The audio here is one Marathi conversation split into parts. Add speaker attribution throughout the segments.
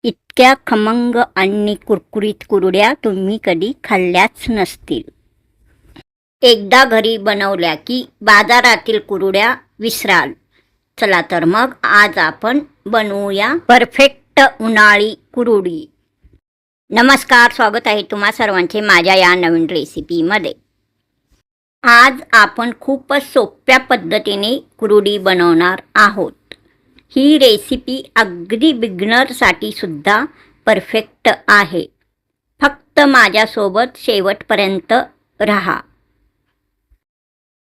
Speaker 1: इतक्या खमंग आणि कुरकुरीत कुरड्या तुम्ही कधी खाल्ल्याच नसतील. एकदा घरी बनवल्या की बाजारातील कुरड्या विसराल. चला तर मग आज आपण बनवूया परफेक्ट उन्हाळी कुरडी. नमस्कार, स्वागत आहे तुम्हा सर्वांचे माझ्या या नवीन रेसिपीमध्ये. आज आपण खूपच सोप्या पद्धतीने कुरडी बनवणार आहोत. ही रेसिपी अगदी बिगिनरसाठी सुद्धा परफेक्ट आहे. फक्त माझ्यासोबत शेवटपर्यंत राहा.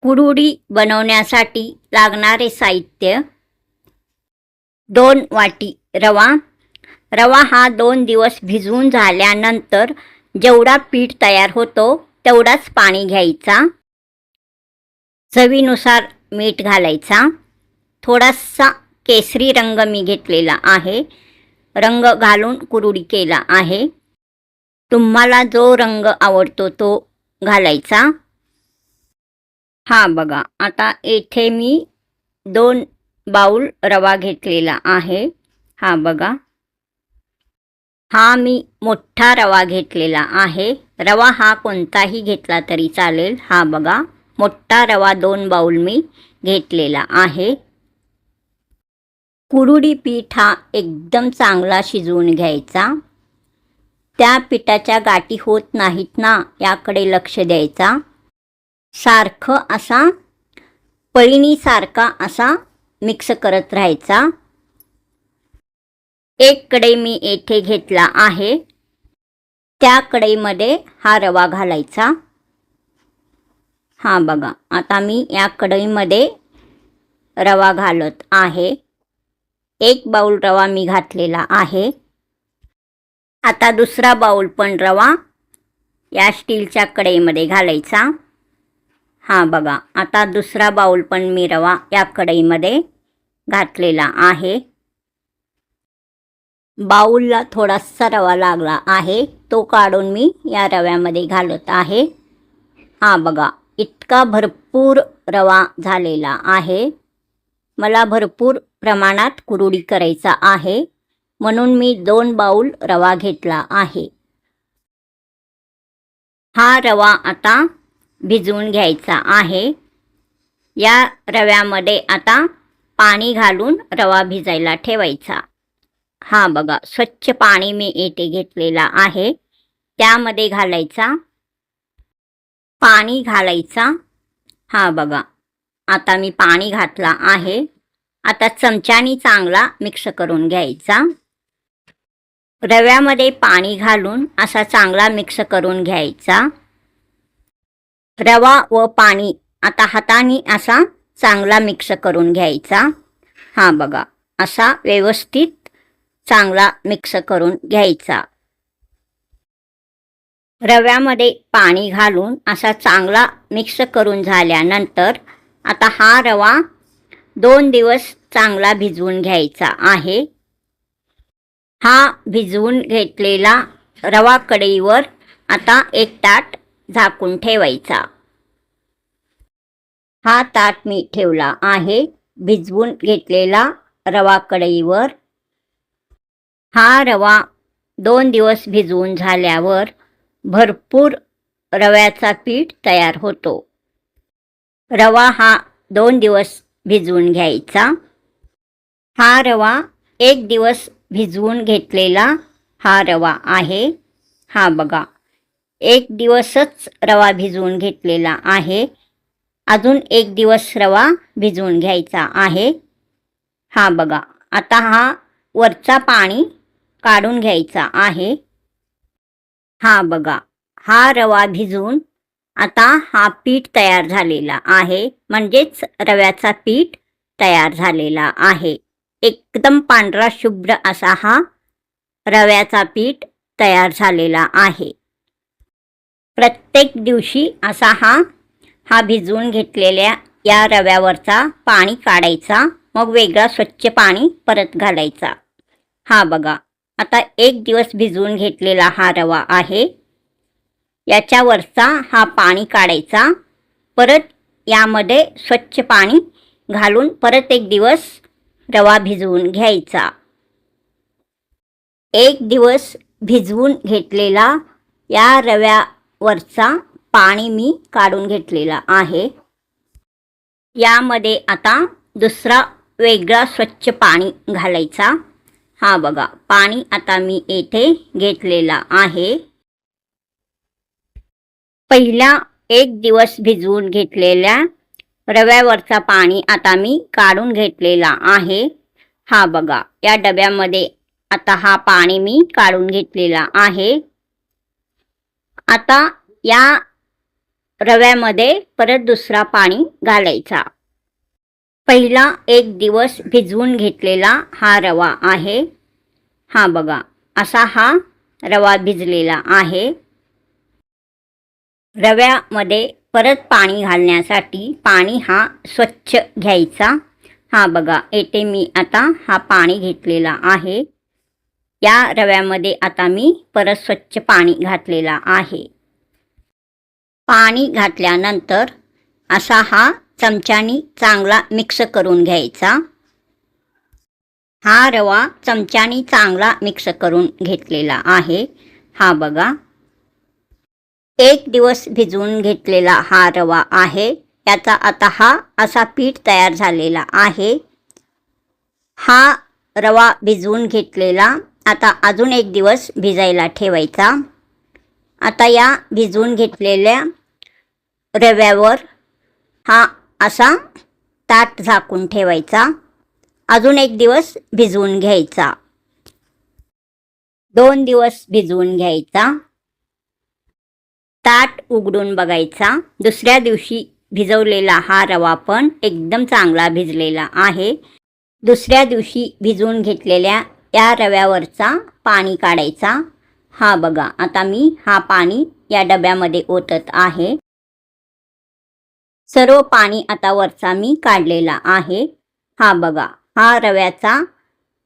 Speaker 1: कुरडी बनवण्यासाठी लागणारे साहित्य: 2 वाटी रवा. रवा हा 2 दिवस भिजवून झाल्यानंतर जेवढा पीठ तयार होतो तेवढाच पाणी घ्यायचा. चवीनुसार मीठ घालायचा. थोडासा केसरी रंग मी घेतलेला आहे. रंग घालून कुरडी केला आहे. तुम्हाला जो रंग आवडतो तो घालायचा. हा बघा, आता येथे मी 2 बाउल रवा घेतलेला आहे. हा बघा, हा मी मोठा रवा घेतलेला आहे. रवा हा कोणताही घेतला तरी चालेल. हा बघा, मोठा रवा 2 बाउल मी घेतलेला आहे. कुरडी पीठ हा एकदम चांगला शिजवून घ्यायचा. त्या पिठाच्या गाठी होत नाहीत ना, याकडे लक्ष द्यायचा. सारखं असा पळीणीसारखा असा मिक्स करत राहायचा. एक कढई मी येथे घेतला आहे. त्या कढईमध्ये हा रवा घालायचा. हा बघा, आता मी या कढईमध्ये रवा घालत आहे. 1 बाउल रवा मी घातलेला आहे. आता दुसरा बाउल पण रवा या स्टीलच्या कढईमध्ये घालायचा. हा बघा, आता दुसरा बाउल पण मी रवा या कढईमध्ये घातलेला आहे. बाउलला थोडासा रवा लागला आहे, तो काढून मी या रव्यामध्ये घालत आहे. हा बघा, इतका भरपूर रवा झालेला आहे. मला भरपूर प्रमाणात कुरडी करायचा आहे, म्हणून मी 2 बाउल रवा घेतला आहे. हा रवा आता भिजवून घ्यायचा आहे. या रव्यामध्ये आता पाणी घालून रवा भिजायला ठेवायचा. हा बघा, स्वच्छ पाणी मी येथे घेतलेला आहे. त्यामध्ये घालायचा. पाणी घालायचा. हा बघा, आता मी पाणी घातला आहे. आता चमच्यानी चांगला मिक्स करून घ्यायचा. रव्यामध्ये पाणी घालून असा चांगला मिक्स करून घ्यायचा. रवा व पाणी आता हाताने असा चांगला मिक्स करून घ्यायचा. हा बघा, असा व्यवस्थित चांगला मिक्स करून घ्यायचा. रव्यामध्ये पाणी घालून असा चांगला मिक्स करून झाल्यानंतर आता हा रवा 2 दिवस चांगला भिजवून घ्यायचा आहे. हा भिजवून घेतलेला रवा कढईवर आता एक ताट झाकून ठेवायचा. हा ताट मी ठेवला आहे भिजवून घेतलेला रवा कढईवर. हा रवा 2 दिवस भिजवून झाल्यावर भरपूर रव्याचा पीठ तयार होतो. रवा हा 2 दिवस भिजवून घ्यायचा. हा रवा 1 दिवस भिजवून घेतलेला हा रवा आहे. हा बघा, 1 दिवसच रवा भिजवून घेतलेला आहे. अजून 1 दिवस रवा भिजवून घ्यायचा आहे. हा बघा, आता हा वरचा पाणी काढून घ्यायचा आहे. हा बघा, हा रवा भिजवून आता हा पीठ तयार झालेला आहे. म्हणजेच रव्याचा पीठ तयार झालेला आहे. एकदम पांढरा शुभ्र असा हा रव्याचा पीठ तयार झालेला आहे. प्रत्येक दिवशी असा हा भिजवून घेतलेल्या या रव्यावरचा पाणी काढायचा. मग वेगळा स्वच्छ पाणी परत घालायचा. हा बघा, आता 1 दिवस भिजवून घेतलेला हा रवा आहे. याच्यावरचा हा पाणी काढायचा. परत यामध्ये स्वच्छ पाणी घालून परत 1 दिवस रवा भिजवून घ्यायचा. 1 दिवस भिजवून घेतलेला या रव्यावरचा पाणी मी काढून घेतलेला आहे. यामध्ये आता दुसरा वेगळा स्वच्छ पाणी घालायचा. हा बघा, पाणी आता मी येथे घेतलेला आहे. पहिला 1 दिवस भिजवून घेतलेल्या रव्यावरचा पाणी आता मी काढून घेतलेला आहे. हा बघा, या डब्यामध्ये आता हा पाणी मी काढून घेतलेला आहे. आता या रव्यामध्ये परत दुसरा पाणी घालायचा. पहिला 1 दिवस भिजवून घेतलेला हा रवा आहे. हा बघा, असा हा रवा भिजलेला आहे. रव्यामध्ये परत पाणी घालण्यासाठी पाणी हा स्वच्छ घ्यायचा. हा बघा, येथे मी आता हा पाणी घेतलेला आहे. या रव्यामध्ये आता मी परत स्वच्छ पाणी घातलेला आहे. पाणी घातल्यानंतर असा हा चमच्यानी चांगला मिक्स करून घ्यायचा. हा रवा चमच्यानी चांगला मिक्स करून घेतलेला आहे. हा बघा, 1 दिवस भिजवून घेतलेला हा रवा आहे. याचा आता हा असा पीठ तयार झालेला आहे. हा रवा भिजवून घेतलेला आता अजून 1 दिवस भिजायला ठेवायचा. आता या भिजवून घेतलेल्या रव्यावर हा असा ताट झाकून ठेवायचा. अजून 1 दिवस भिजवून घ्यायचा. 2 दिवस भिजवून घ्यायचा. ताट उघडून बघायचा. दुसऱ्या दिवशी भिजवलेला हा रवा पण एकदम चांगला भिजलेला आहे. दुसऱ्या दिवशी भिजवून घेतलेल्या या रव्यावरचा पाणी काढायचा. हा बघा, आता मी हा पाणी या डब्यामध्ये ओतत आहे. सर्व पाणी आता वरचा मी काढलेला आहे. हा बघा, हा रव्याचा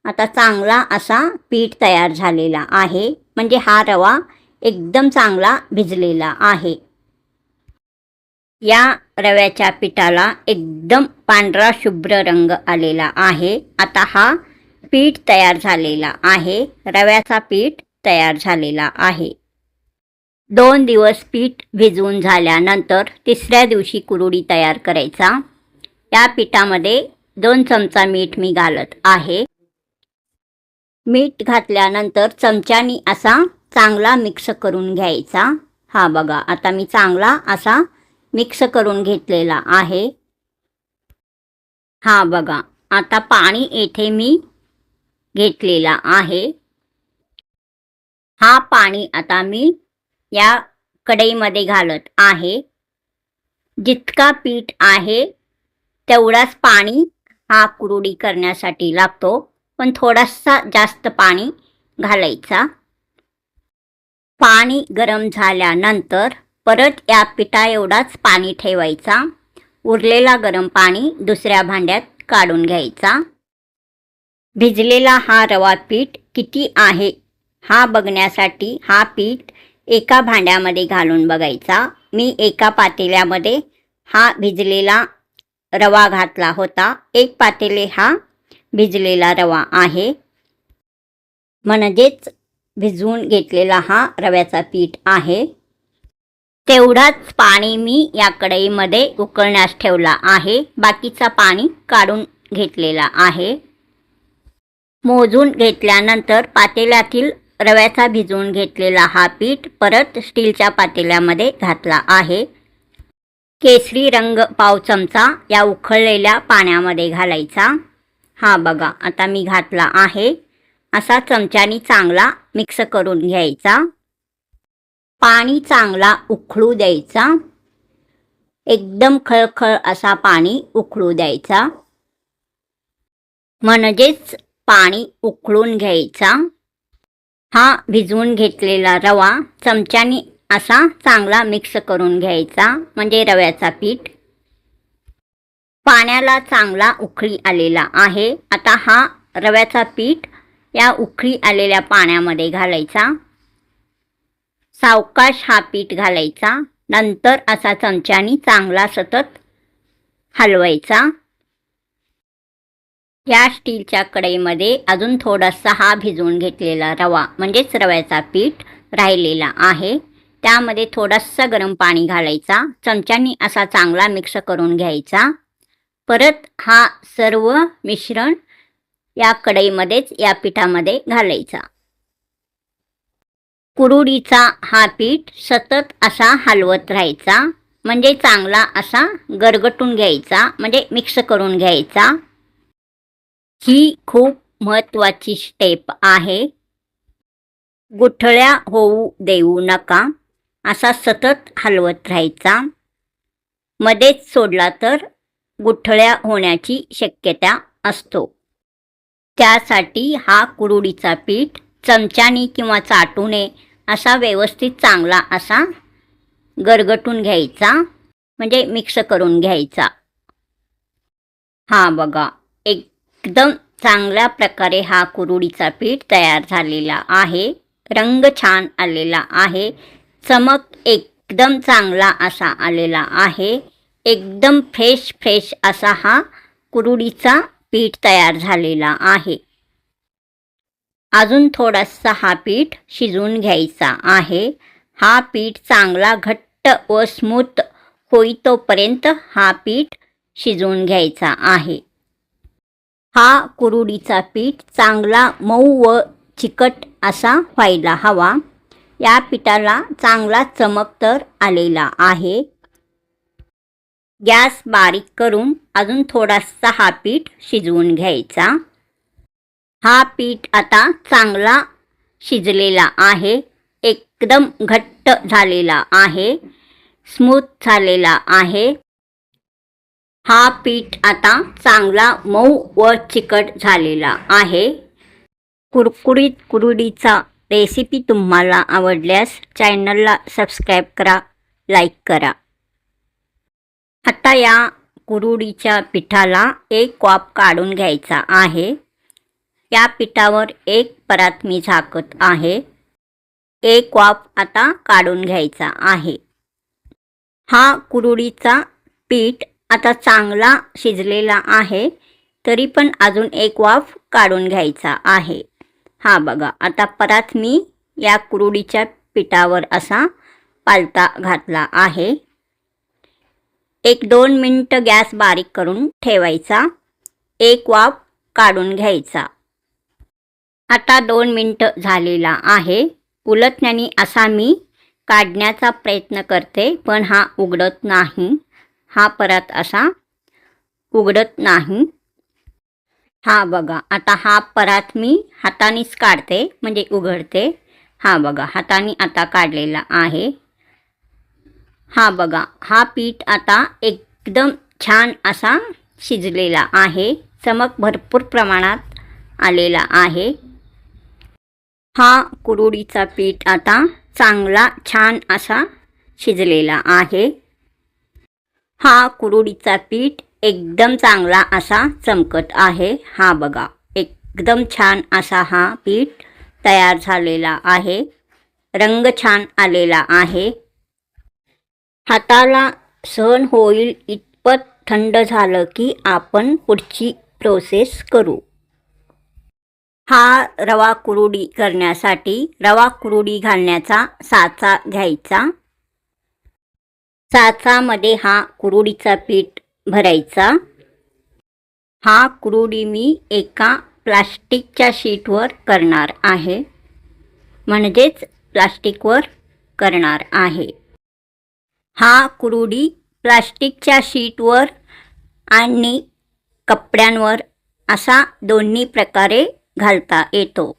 Speaker 1: आता चांगला असा पीठ तयार झालेला आहे. म्हणजे हा रवा एकदम चांगला भिजलेला आहे. या रव्याच्या पिठाला एकदम पांढरा शुभ्र रंग आलेला आहे. आता हा पीठ तयार झालेला आहे. रव्याचा पीठ तयार झालेला आहे. 2 दिवस पीठ भिजवून झाल्यानंतर तिसऱ्या दिवशी कुरडई तयार करायचा. या पिठामध्ये 2 चमचा मीठ मी घालत आहे. मीठ घातल्यानंतर चमच्यानी असा चांगला मिक्स करून घ्यायचा. हा बघा, आता मी चांगला असा मिक्स करून घेतलेला आहे. हा बघा, आता पाणी येथे मी घेतलेला आहे. हा पाणी आता मी या कढईमध्ये घालत आहे. जितका पीठ आहे तेवढाच पाणी हा कुरडई करण्यासाठी लागतो, पण थोडासा जास्त पाणी घालायचा. पाणी गरम झाल्यानंतर परत या पिठा एवढाच पाणी ठेवायचा. उरलेला गरम पाणी दुसऱ्या भांड्यात काढून घ्यायचा. भिजलेला हा रवा पीठ किती आहे हा बघण्यासाठी हा पीठ एका भांड्यामध्ये घालून बघायचा. मी एका पातेल्यामध्ये हा भिजलेला रवा घातला होता. 1 पातेले हा भिजलेला रवा आहे. म्हणजेच भिजवून घेतलेला हा रव्याचा पीठ आहे. तेवढाच पाणी मी या कढईमध्ये उकळण्यास ठेवला आहे. बाकीचा पाणी काढून घेतलेला आहे. मोजून घेतल्यानंतर पातेल्यातील रव्याचा भिजवून घेतलेला हा पीठ परत स्टीलच्या पातेल्यामध्ये घातला आहे. केसरी रंग पाव चमचा या उकळलेल्या पाण्यामध्ये घालायचा. हा बघा, आता मी घातला आहे. असा चमच्यानी चांगला मिक्स करून घ्यायचा. पाणी चांगला उकळू द्यायचा. एकदम खळखळ असा पाणी उकळू द्यायचा. म्हणजेच पाणी उकळून घ्यायचा. हा भिजवून घेतलेला रवा चमच्यानी असा चांगला मिक्स करून घ्यायचा. म्हणजे रव्याचा पीठ. पाण्याला चांगला उकळी आलेला आहे. आता हा रव्याचा पीठ या उकळी आलेल्या पाण्यामध्ये घालायचा. सावकाश हा पीठ घालायचा. नंतर असा चमच्यानी चांगला सतत हलवायचा. या स्टीलच्या कढईमध्ये अजून थोडासा हा भिजवून घेतलेला रवा म्हणजेच रव्याचा पीठ राहिलेला आहे. त्यामध्ये थोडासा गरम पाणी घालायचा, चमच्यानी असा चांगला मिक्स करून घ्यायचा. परत हा सर्व मिश्रण या कढईमध्येच या पिठामध्ये घालायचा. कुरुडीचा हा पीठ सतत असा हलवत राहायचा, म्हणजे चांगला असा गरगटून घ्यायचा, म्हणजे मिक्स करून घ्यायचा. ही खूप महत्त्वाची स्टेप आहे. गुठळ्या होऊ देऊ नका, असा सतत हलवत राहायचा. मध्येच सोडला तर गुठळ्या होण्याची शक्यता असतो. त्यासाठी हा कुरुडीचा पीठ चमच्यानी किंवा चाटूने असा व्यवस्थित चांगला असा गरगटून घ्यायचा, म्हणजे मिक्स करून घ्यायचा. हा बघा, एकदम चांगल्या प्रकारे हा कुरुडीचा पीठ तयार झालेला आहे. रंग छान आलेला आहे, चमक एकदम चांगला असा आलेला आहे. एकदम फ्रेश असा हा कुरुडीचा पीठ तयार झालेला आहे. अजून थोडासा हा पीठ शिजवून घ्यायचा आहे. हा पीठ चांगला घट्ट व स्मूथ होईतोपर्यंत हा पीठ शिजवून घ्यायचा आहे. हा कुरुडीचा पीठ चांगला मऊ व चिकट असा व्हायला हवा. या पिठाला चांगला चमक तर आलेला आहे. गॅस बारीक करून अजून थोडासा हा पीठ शिजवून घ्यायचा. हा पीठ आता चांगला शिजलेला आहे, एकदम घट्ट झालेला आहे, स्मूथ झालेला आहे. हा पीठ आता चांगला मऊ व चिकट झालेला आहे. कुरकुरीत कुरुडीचा रेसिपी तुम्हाला आवडल्यास चॅनलला सबस्क्राईब करा, लाईक करा. आता या कुरुडीच्या पिठाला एक वाफ काढून घ्यायचा आहे. या पिठावर एक परात मी झाकत आहे. एक वाफ आता काढून घ्यायचा आहे. हा कुरुडीचा पीठ आता चांगला शिजलेला आहे, तरी पण अजून एक वाफ काढून घ्यायचा आहे. हा बघा, आता परात मी या कुरुडीच्या पिठावर असा पालथा घातला आहे. 1-2 मिनिटं गॅस बारीक करून ठेवायचा. एक वाफ काढून घ्यायचा. आता 2 मिनिटं झालेला आहे. उलटण्याने असा मी काढण्याचा प्रयत्न करते, पण हा उघडत नाही. हा परत असा उघडत नाही. हा बघा, आता हा परात मी हातानेच काढते, म्हणजे उघडते. हा बघा, हाताने आता काढलेला आहे. हा बघा, हा पीठ आता एकदम छान असा शिजलेला आहे. चमक भरपूर प्रमाणात आलेला आहे. हा कुरुडीचा पीठ आता चांगला छान असा शिजलेला आहे. हा कुरुडीचा पीठ एकदम चांगला असा चमकत आहे. हा बघा, एकदम छान असा हा पीठ तयार झालेला आहे. रंग छान आलेला आहे. हाताला सहन होईल इतपत थंड झालं की आपण पुढची प्रोसेस करू. हा रवा कुरुडी करण्यासाठी रवा कुरुडी घालण्याचा साचा घ्यायचा. साचामध्ये हा कुरुडीचा पीठ भरायचा. हा कुरुडी मी एका प्लास्टिकच्या शीटवर करणार आहे, म्हणजेच प्लास्टिकवर करणार आहे. हा कुरुडी प्लास्टिकच्या शीटवर आणि कपड्यांवर असा दोन्ही प्रकारे घालता येतो.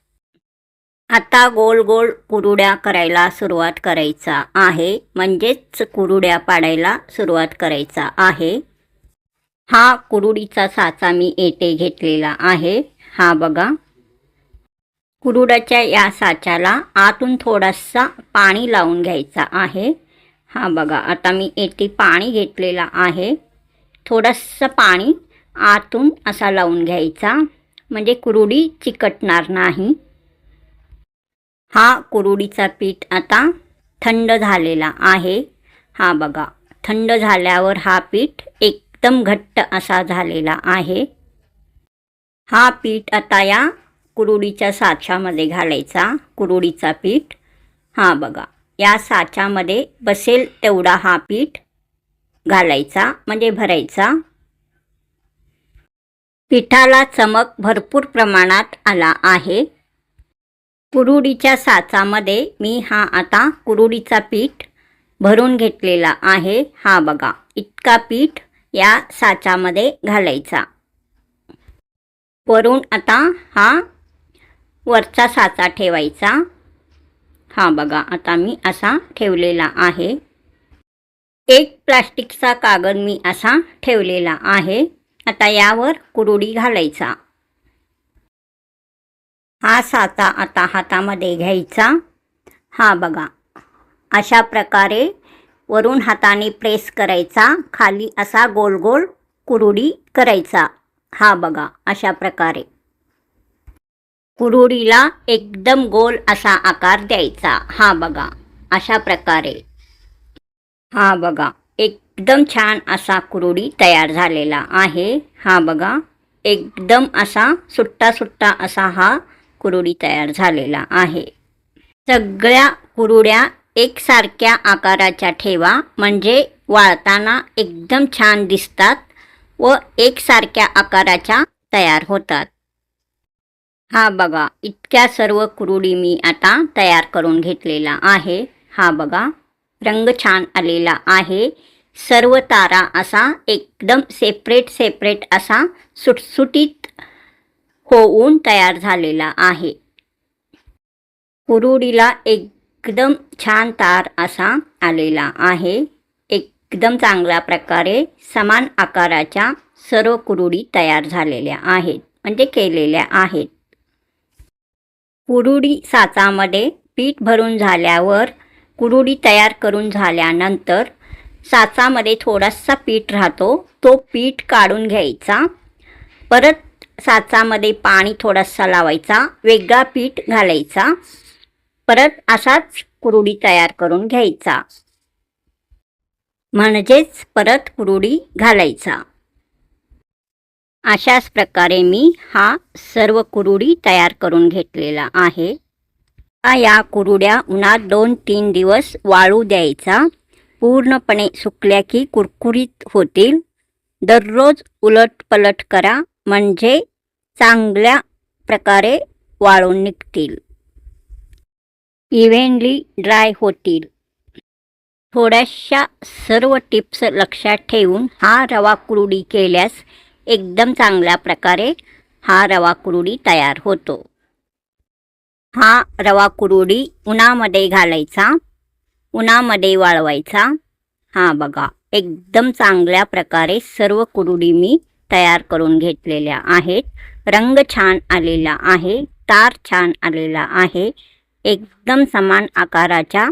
Speaker 1: आता गोल गोल कुरुड्या करायला सुरुवात करायचा आहे, म्हणजेच कुरुड्या पाडायला सुरुवात करायचा आहे. हा कुरुडीचा साचा मी येथे घेतलेला आहे. हा बघा, कुरुड्याच्या या साच्याला आतून थोडासा पाणी लावून घ्यायचा आहे. हा बघा, आता मी येथे पाणी घेतलेला आहे. थोडंसं पाणी आतून असा लावून घ्यायचा, म्हणजे कुरुडी चिकटणार नाही. हा कुरुडीचा पीठ आता थंड झालेला आहे. हा बघा, थंड झाल्यावर हा पीठ एकदम घट्ट असा झालेला आहे. हा पीठ आता या कुरुडीच्या साच्यामध्ये घालायचा. कुरुडीचा पीठ हा बघा या साच्यामध्ये बसेल तेवढा हा पीठ घालायचा म्हणजे भरायचा. पिठाला चमक भरपूर प्रमाणात आला आहे. कुरुडीच्या साचामध्ये मी हा आता कुरुडीचा पीठ भरून घेतलेला आहे. हा बघा इतका पीठ या साच्यामध्ये घालायचा. वरून आता हा वरचा साचा ठेवायचा. हा बघा आता मी असा ठेवलेला आहे. एक प्लास्टिकचा कागद मी असा ठेवलेला आहे. आता यावर कुरुडी घालायचा. हा साचा आता हातामध्ये घ्यायचा. हा बघा अशा प्रकारे वरून हाताने प्रेस करायचा. खाली असा गोल गोल कुरुडी करायचा. हा बघा अशा प्रकारे कुरुडीला एकदम गोल असा आकार द्यायचा. हा बघा अशा प्रकारे. हा बघा एकदम छान असा कुरुडी तयार झालेला आहे. हा बघा एकदम असा सुट्टा सुट्टा असा हा कुरुडी तयार झालेला आहे. सगळ्या कुरुड्या एकसारख्या आकाराच्या ठेवा म्हणजे वाळताना एकदम छान दिसतात व एकसारख्या आकाराच्या तयार होतात. हा बघा इतक्या सर्व कुरुडी मी आता तयार करून घेतलेला आहे. हा बघा रंग छान आलेला आहे. सर्व तारा असा एकदम सेपरेट सेपरेट असा सुटसुटीत होऊन तयार झालेला आहे. कुरुडीला एकदम छान तार असा आलेला आहे. एकदम चांगल्या प्रकारे समान आकाराच्या सर्व कुरुडी तयार झालेल्या आहेत म्हणजे केलेल्या आहेत. कुरुडी साचामध्ये पीठ भरून झाल्यावर कुरुडी तयार करून झाल्यानंतर साचामध्ये थोडासा पीठ राहतो. तो पीठ काढून घ्यायचा. परत साचामध्ये पाणी थोडासा लावायचा. वेगळा पीठ घालायचा. परत असाच कुरुडी तयार करून घ्यायचा. म्हणजेच परत कुरुडी घालायचा. अशाच प्रकारे मी हा सर्व कुरुडी तयार करून घेतलेला आहे. या कुरुड्या उन्हात 2-3 दिवस वाळू द्यायचा. पूर्णपणे सुकल्या की कुरकुरीत होतील. दररोज उलटपलट करा म्हणजे चांगल्या प्रकारे वाळून निघतील. इव्हनली ड्राय होतील. थोड्याशा सर्व टिप्स लक्षात ठेवून हा रवा कुरुडी केल्यास एकदम चांगल्या प्रकारे हा रवा कुरुडी तयार होतो. हा रवा कुरुडी उन्हामध्ये घालायचा. उन्हामध्ये वाळवायचा. हा बघा एकदम चांगल्या प्रकारे सर्व कुरुडी मी तयार करून घेतलेल्या आहेत. रंग छान आलेला आहे. तार छान आलेला आहे. एकदम समान आकाराच्या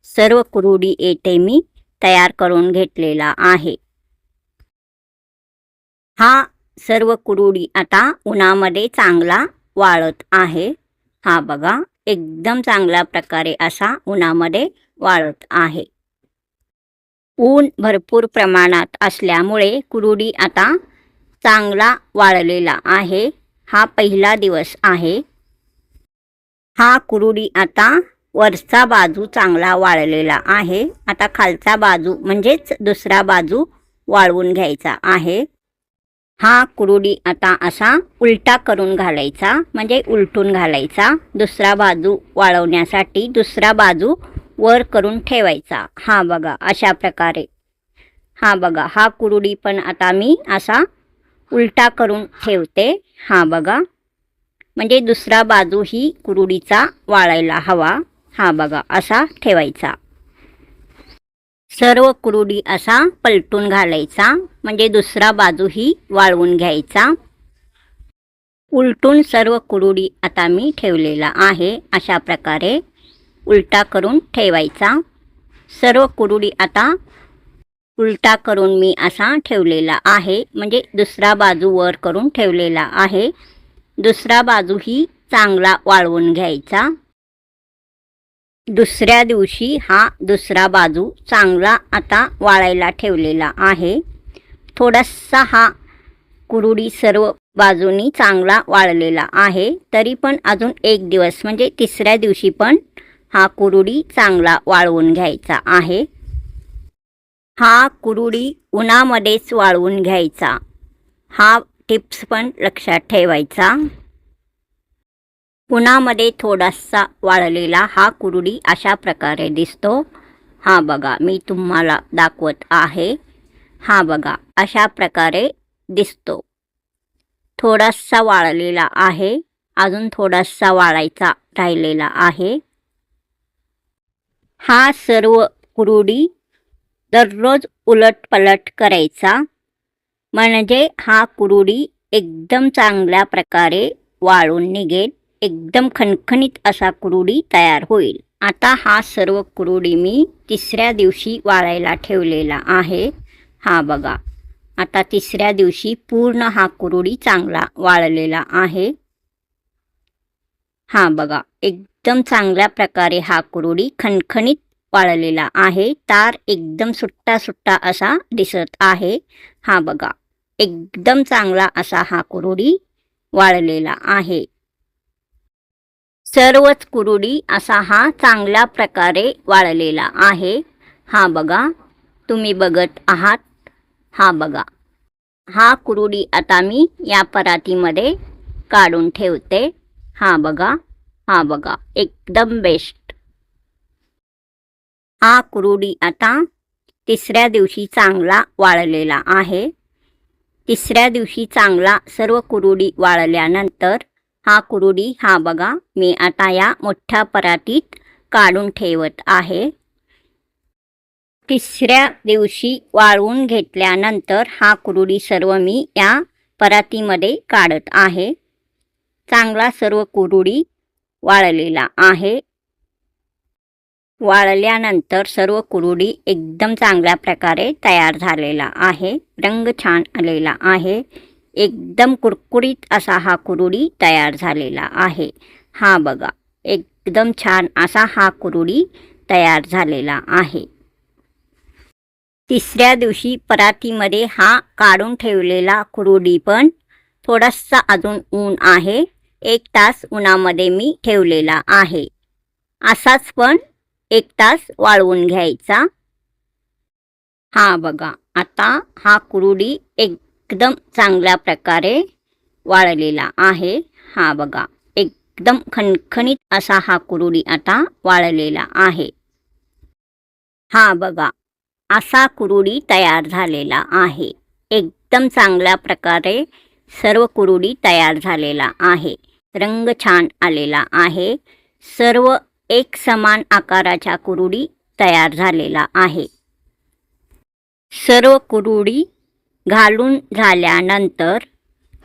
Speaker 1: सर्व कुरुडी येथे मी तयार करून घेतलेला आहे. हा सर्व कुरुडी आता उन्हामध्ये चांगला वाळत आहे. हा बघा एकदम चांगल्या प्रकारे असा उन्हामध्ये वाळत आहे. ऊन भरपूर प्रमाणात असल्यामुळे कुरुडी आता चांगला वाळलेला आहे. हा पहिला दिवस आहे. हा कुरुडी आता वरचा बाजू चांगला वाळलेला आहे. आता खालचा बाजू म्हणजेच दुसरा बाजू वाळवून घ्यायचा आहे. हा कुरुडी आता असा उलटा करून घालायचा म्हणजे उलटून घालायचा. दुसरा बाजू वाळवण्यासाठी दुसरा बाजू वर करून ठेवायचा. हा बघा अशा प्रकारे. हा बघा हा कुरुडी पण आता मी असा उलटा करून ठेवते. हा बघा म्हणजे दुसरा बाजू ही कुरुडीचा वाळायला हवा. हा बघा असा ठेवायचा. सर्व कुरुडी असा पलटून घालायचा म्हणजे दुसरा बाजूही वाळवून घ्यायचा. उलटून सर्व कुरुडी आता मी ठेवलेला आहे. अशा प्रकारे उलटा करून ठेवायचा. सर्व कुरुडी आता उलटा करून मी असा ठेवलेला आहे म्हणजे दुसरा बाजू वर करून ठेवलेला आहे. दुसरा बाजूही चांगला वाळवून घ्यायचा. दुसऱ्या दिवशी हा दुसरा बाजू चांगला आता वाळायला ठेवलेला आहे. थोडासा हा कुरुडी सर्व बाजूनी चांगला वाळलेला आहे. तरी पण अजून 1 दिवस म्हणजे तिसऱ्या दिवशी पण हा कुरुडी चांगला वाळवून घ्यायचा आहे. हा कुरुडी उन्हामध्येच वाळवून घ्यायचा. हा टिप्स पण लक्षात ठेवायचा. उन्हामध्ये थोडासा वाळलेला हा कुरुडी अशा प्रकारे दिसतो. हा बघा, मी तुम्हाला दाखवत आहे. हा बघा, अशा प्रकारे दिसतो. थोडासा वाळलेला आहे, अजून थोडासा वाळायचा राहिलेला आहे. हा सर्व कुरुडी दररोज उलटपलट करायचा, म्हणजे हा कुरुडी एकदम चांगल्या प्रकारे वाळून निघेल. एकदम खणखणीत असा कुरुडी तयार होईल. आता हा सर्व कुरुडी मी तिसऱ्या दिवशी वाळायला ठेवलेला आहे. हा बघा, आता तिसऱ्या दिवशी पूर्ण हा कुरुडी चांगला वाळलेला आहे. हा बघा, एकदम चांगल्या प्रकारे हा कुरुडी खणखणीत वाळलेला आहे. तार एकदम सुट्टा सुट्टा असा दिसत आहे. हा बघा, एकदम चांगला असा हा कुरुडी वाळलेला आहे. सर्वच कुरुडी असा हा चांगल्या प्रकारे वाळलेला आहे. हा बघा, तुम्ही बघत आहात. हा बघा, हा कुरुडी आता मी या परातीमध्ये काढून ठेवते. हा बघा, हा बघा, एकदम बेस्ट. हा कुरुडी आता तिसऱ्या दिवशी चांगला वाळलेला आहे. तिसऱ्या दिवशी चांगला सर्व कुरुडी वाळल्यानंतर हा कुरुडी हा बघा मी आता या मोठ्या परातीत काढून ठेवत आहे. तिसऱ्या दिवशी वाळवून घेतल्यानंतर हा कुरुडी सर्व मी या परातीमध्ये काढत आहे. चांगला सर्व कुरुडी वाळलेला आहे. वाळल्यानंतर सर्व कुरुडी एकदम चांगल्या प्रकारे तयार झालेला आहे. रंग छान आलेला आहे. एकदम कुरकुरीत असा हा कुरुडी तयार झालेला आहे. हा बघा, एकदम छान असा हा कुरुडी तयार झालेला आहे. तिसऱ्या दिवशी परातीमध्ये हा काढून ठेवलेला कुरुडी पण थोडासा अजून ऊन आहे. 1 तास उन्हामध्ये मी ठेवलेला आहे. असाच पण 1 तास वाळवून घ्यायचा. हा बघा, आता हा कुरुडी एकदम चांगल्या प्रकारे वाळलेला आहे. हा बघा, एकदम खणखणीत असा हा कुरुडी आता वाळलेला आहे. हा बघा, असा कुरुडी तयार झालेला आहे. एकदम चांगल्या प्रकारे सर्व कुरुडी तयार झालेला आहे. रंग छान आलेला आहे. सर्व एक समान आकाराच्या कुरुडी तयार झालेला आहे. सर्व कुरुडी घालून झाल्यानंतर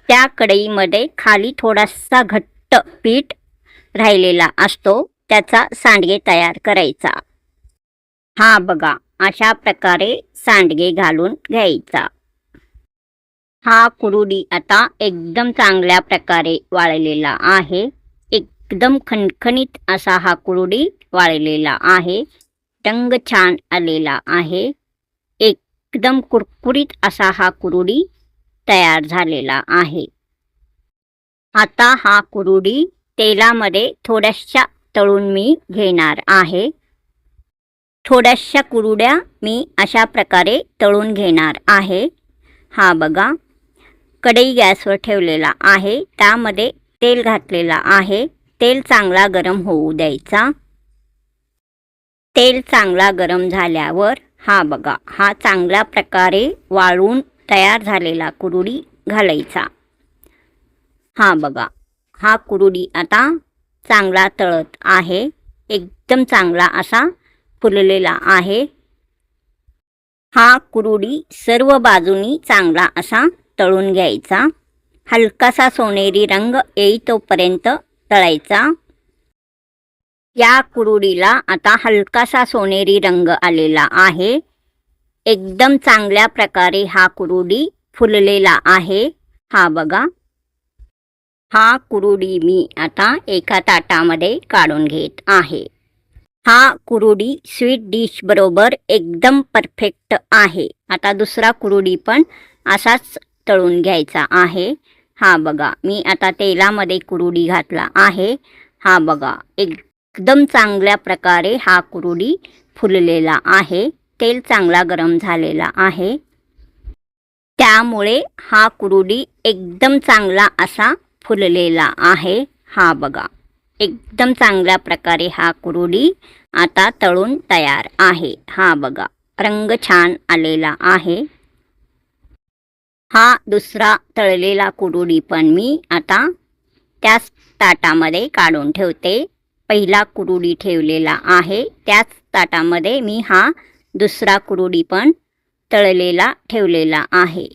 Speaker 1: त्या कढईमध्ये खाली थोडासा घट्ट पीठ राहिलेला असतो, त्याचा सांडगे तयार करायचा. हा बघा, अशा प्रकारे सांडगे घालून घ्यायचा. हा कुरुडी आता एकदम चांगल्या प्रकारे वाळलेला आहे. एकदम खणखणीत असा हा कुरुडी वाळलेला आहे. रंग छान आलेला आहे. एकदम कुरकुरीत असा हा कुरुडी तयार झालेला आहे. आता हा कुरुडी तेलामध्ये थोड्याशा तळून मी घेणार आहे. थोड्याशा कुरुड्या मी अशा प्रकारे तळून घेणार आहे. हा बघा, कढई गॅसवर ठेवलेला आहे. त्यामध्ये तेल घातलेला आहे. तेल चांगला गरम होऊ द्यायचा. तेल चांगला गरम झाल्यावर हा बघा, हा चांगल्या प्रकारे वाळून तयार झालेला कुरुडी घालायचा. हा बघा, हा कुरुडी आता चांगला तळत आहे. एकदम चांगला असा फुललेला आहे. हा कुरुडी सर्व बाजूनी चांगला असा तळून घ्यायचा. हलकासा सोनेरी रंग येईतोपर्यंत तळायचा. या कुरुडीला आता हलकासा सोनेरी रंग आलेला आहे. एकदम चांगल्या प्रकारे हा कुरुडी फुललेला आहे. हा बघा, हा कुरुडी मी आता एका ताटामध्ये काढून घेत आहे. हा कुरुडी स्वीट डिश बरोबर एकदम परफेक्ट आहे. आता दुसरा कुरुडी पण असाच तळून घ्यायचा आहे. हा बघा, मी आता तेलामध्ये कुरुडी घातला आहे. हा बघा, एकदम चांगल्या प्रकारे हा कुरुडी फुललेला आहे. तेल चांगला गरम झालेला आहे, त्यामुळे हा कुरुडी एकदम चांगला असा फुललेला आहे. हा बघा, एकदम चांगल्या प्रकारे हा कुरुडी आता तळून तयार आहे. हा बघा, रंग छान आलेला आहे. हा दुसरा तळलेला कुरुडी पण मी आता त्याच ताटामध्ये काढून ठेवते. पहिला कुरुडी ठेवलेला आहे, त्याच ताटामध्ये मी हा दुसरा कुरुडी पण तळलेला ठेवलेला आहे.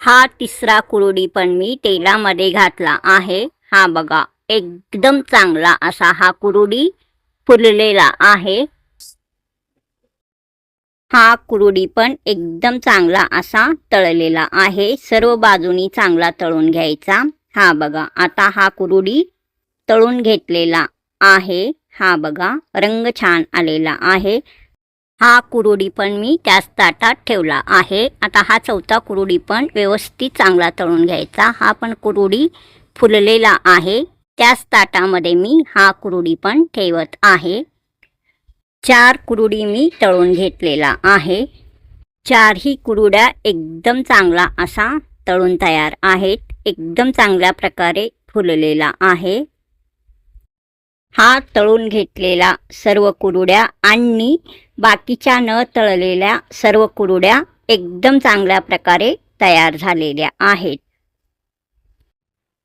Speaker 1: हा तिसरा कुरुडी पण मी तेलामध्ये घातला आहे. हा बघा, एकदम चांगला असा हा कुरुडी फुललेला आहे. हा कुरुडी पण एकदम चांगला असा तळलेला आहे. सर्व बाजूनी चांगला तळून घ्यायचा. हा बघा, आता हा कुरुडी तळून घेतलेला आहे. हा बघा, रंग छान आलेला आहे. हा कुरुडी पण मी त्याच ताटात ठेवला आहे. आता हा चौथा कुरुडी पण व्यवस्थित चांगला तळून घ्यायचा. हा पण कुरुडी फुललेला आहे, त्याच ताटामध्ये मी हा कुरुडी पण ठेवत आहे. 4 कुरुडी मी तळून घेतलेला आहे. 4ही कुरुड्या एकदम चांगला असा तळून तयार आहेत. एकदम चांगल्या प्रकारे फुललेला आहे. हा तळून घेतलेला सर्व कुरुड्या आणि बाकीच्या न तळलेल्या सर्व कुरुड्या एकदम चांगल्या प्रकारे तयार झालेल्या आहेत.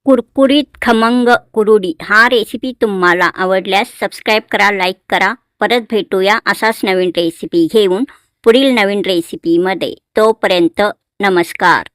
Speaker 1: कुरकुरीत खमंग कुरुडी हा रेसिपी तुम्हाला आवडल्यास सबस्क्राईब करा, लाईक करा. परत भेटूया असाच नवीन रेसिपी घेऊन पुढील नवीन रेसिपीमध्ये. तोपर्यंत नमस्कार.